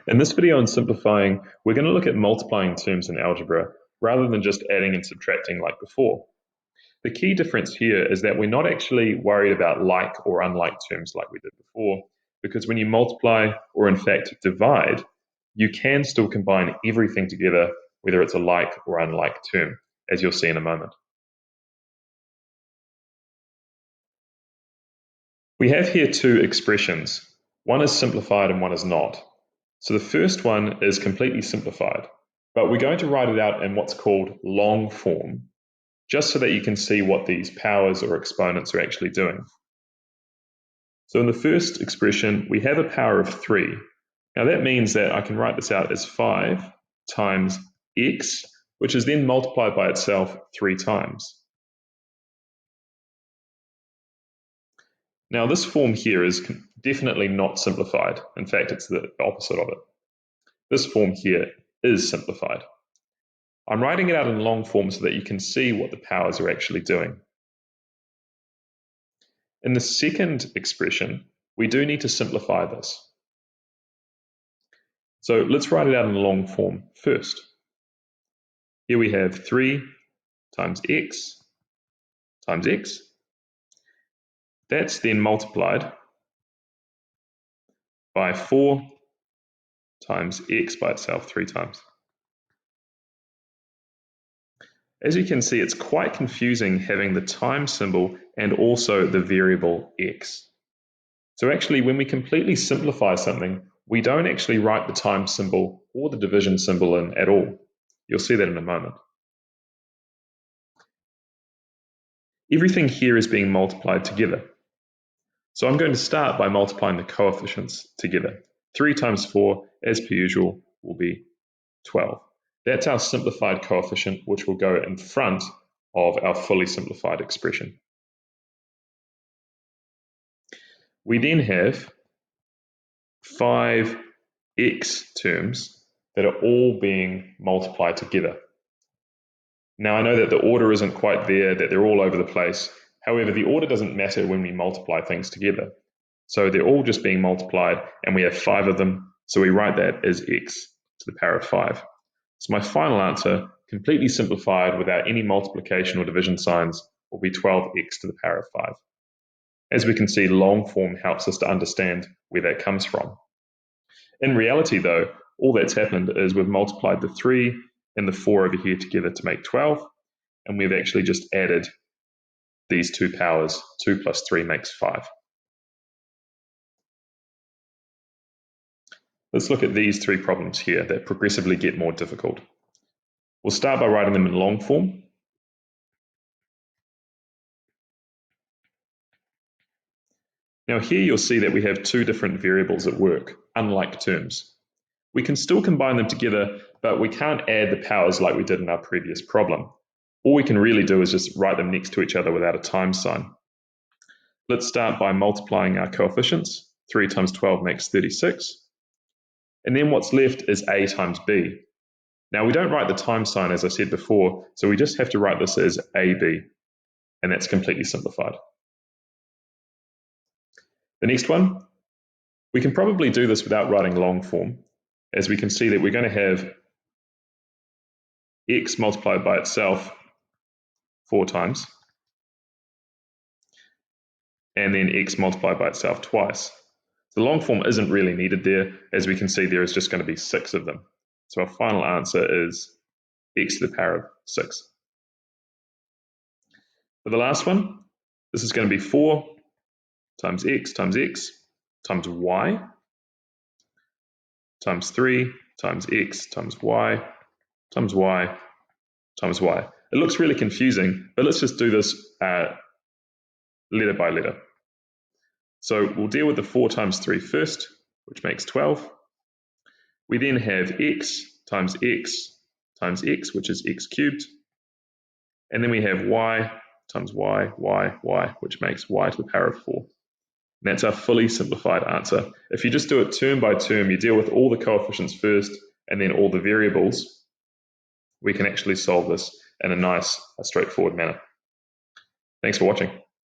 In this video on simplifying, we're going to look at multiplying terms in algebra rather than just adding and subtracting like before. The key difference here is that we're not actually worried about like or unlike terms like we did before, because when you multiply or in fact divide, you can still combine everything together, whether it's a like or unlike term, as you'll see in a moment. We have here two expressions. One is simplified and one is not. So the first one is completely simplified, but we're going to write it out in what's called long form, just so that you can see what these powers or exponents are actually doing. So in the first expression, we have a power of 3. Now that means that I can write this out as 5 times x, which is then multiplied by itself 3 times. Now this form here is definitely not simplified. In fact, it's the opposite of it. This form here is simplified. I'm writing it out in long form so that you can see what the powers are actually doing. In the second expression, we do need to simplify this. So let's write it out in long form first. Here we have 3 times x times x. That's then multiplied by 4 times x by itself 3 times. As you can see, it's quite confusing having the times symbol and also the variable x. So actually, when we completely simplify something, we don't actually write the times symbol or the division symbol in at all. You'll see that in a moment. Everything here is being multiplied together. So I'm going to start by multiplying the coefficients together. 3 times 4, as per usual, will be 12. That's our simplified coefficient, which will go in front of our fully simplified expression. We then have 5 x terms that are all being multiplied together. Now I know that the order isn't quite there, that they're all over the place. However, the order doesn't matter when we multiply things together. So they're all just being multiplied, and we have 5 of them, so we write that as x to the power of 5. So my final answer, completely simplified without any multiplication or division signs, will be 12x to the power of 5. As we can see, long form helps us to understand where that comes from. In reality, though, all that's happened is we've multiplied the 3 and the 4 over here together to make 12, and we've actually just added these two powers. 2 plus 3 makes 5. Let's look at these 3 problems here that progressively get more difficult. We'll start by writing them in long form. Now here you'll see that we have 2 different variables at work, unlike terms. We can still combine them together, but we can't add the powers like we did in our previous problem. All we can really do is just write them next to each other without a times sign. Let's start by multiplying our coefficients. 3 times 12 makes 36. And then what's left is a times b. Now we don't write the times sign as I said before, so we just have to write this as ab, and that's completely simplified. The next one, we can probably do this without writing long form, as we can see that we're going to have x multiplied by itself 4 times, and then x multiplied by itself twice. The long form isn't really needed there. As we can see, there is just going to be 6 of them. So our final answer is x to the power of 6. For the last one, this is going to be 4 times x times y times 3 times x times y times y times y. It looks really confusing, but let's just do this letter by letter. So we'll deal with the 4 times 3 first, which makes 12. We then have x times x, which is x cubed. And then we have y times y, which makes y to the power of 4. And that's our fully simplified answer. If you just do it term by term, you deal with all the coefficients first and then all the variables, we can actually solve this in a nice, straightforward manner. Thanks for watching.